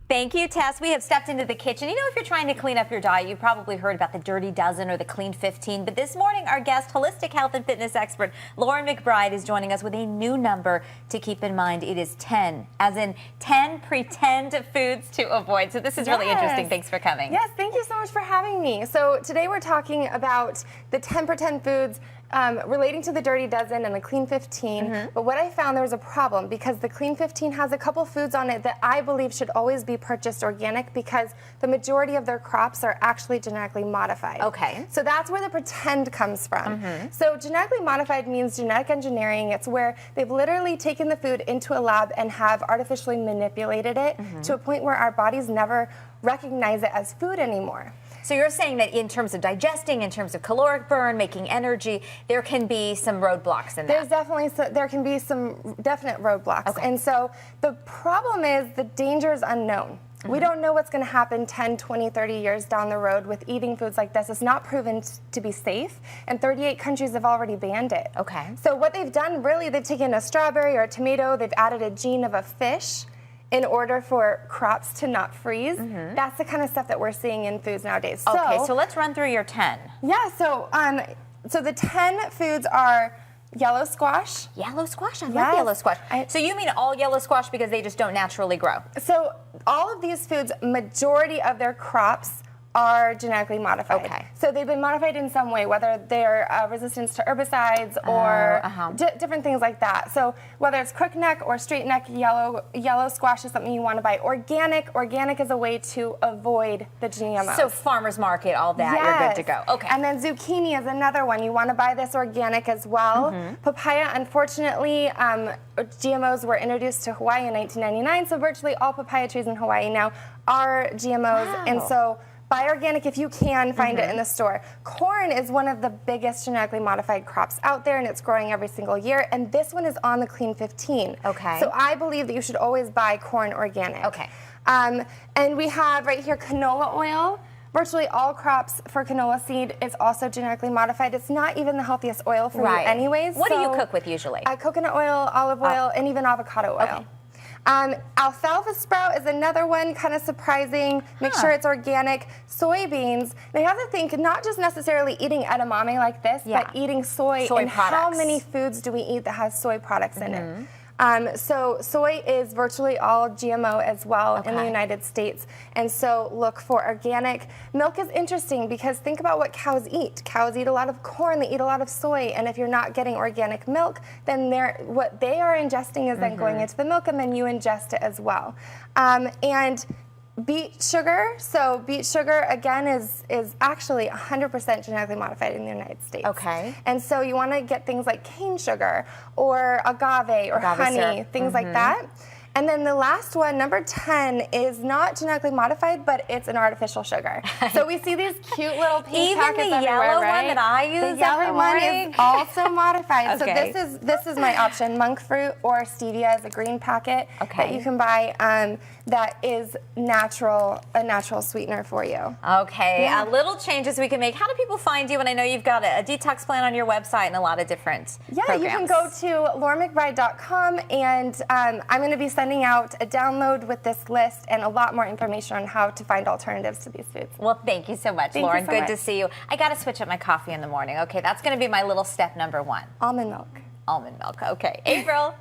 Thank you, Tess. We have stepped into the kitchen. You know, if you're trying to clean up your diet, you've probably heard about the Dirty Dozen or the Clean 15. But this morning, our guest, holistic health and fitness expert Lauren McBride, is joining us with a new number to keep in mind. It is 10, as in 10 pretend foods to avoid. So this is really interesting. Thanks for coming. Yes, thank you so much for having me. So today we're talking about the 10 pretend foods relating to the Dirty Dozen and the Clean 15. But what I found, there was a problem because the Clean 15 has a couple foods on it that I believe should always be purchased organic because the majority of their crops are actually genetically modified. Okay. So that's where the pretend comes from. So genetically modified means genetic engineering. It's where they've literally taken the food into a lab and have artificially manipulated it to a point where our bodies never recognize it as food anymore. So you're saying that in terms of digesting, in terms of caloric burn, making energy, there can be some roadblocks in that. There can be some definite roadblocks. Okay. And so the problem is the danger is unknown. We don't know what's going to happen 10, 20, 30 years down the road with eating foods like this. It's not proven to be safe, and 38 countries have already banned it. Okay. So what they've done, really, they've taken a strawberry or a tomato, they've added a gene of a fish in order for crops to not freeze. That's the kind of stuff that we're seeing in foods nowadays. Okay, so let's run through your 10. Yeah, so the 10 foods are yellow squash. Yellow squash? I love yellow squash. So you mean all yellow squash because they just don't naturally grow? So all of these foods, majority of their crops are genetically modified. Okay. So they've been modified in some way, whether they're resistance to herbicides or different things like that. So whether it's crookneck or straight neck yellow squash is something you want to buy. Organic is a way to avoid the GMOs. So farmer's market, all that, you're good to go. Okay. And then zucchini is another one. You want to buy this organic as well. Papaya, unfortunately, GMOs were introduced to Hawaii in 1999, so virtually all papaya trees in Hawaii now are GMOs. Wow. And so buy organic if you can, find it in the store. Corn is one of the biggest genetically modified crops out there, and it's growing every single year, and this one is on the Clean 15. Okay. So I believe that you should always buy corn organic. Okay. And we have right here canola oil. Virtually all crops for canola seed is also genetically modified. It's not even the healthiest oil for you anyways. What do you cook with usually? Coconut oil, olive oil, and even avocado oil. Okay. Alfalfa sprout is another one, kind of surprising. Make sure it's organic. Soybeans, they have to think not just necessarily eating edamame like this, but eating soy and products. How many foods do we eat that has soy products in it? So soy is virtually all GMO as well in the United States, and so look for organic. Milk is interesting because think about what cows eat. Cows eat a lot of corn, they eat a lot of soy, and if you're not getting organic milk, then what they are ingesting is then going into the milk, and then you ingest it as well. And beet sugar, so beet sugar again is actually 100% genetically modified in the United States. Okay. And so you want to get things like cane sugar or agave or honey, syrup. things like that. And then the last one, number 10, is not genetically modified, but it's an artificial sugar. So we see these cute little pink packets Even the yellow one that I use The yellow one is also modified. Okay. So this is my option. Monk fruit or stevia is a green packet that you can buy that is a natural sweetener for you. Okay, little changes we can make. How do people find you? And I know you've got a detox plan on your website and a lot of different programs. You can go to laurenmcbride.com, and I'm going to be sending out a download with this list and a lot more information on how to find alternatives to these foods. Well, thank you so much, Lauren. Good to see you. I got to switch up my coffee in the morning. Okay, that's going to be my little step number 1. Almond milk. Almond milk. Okay, April.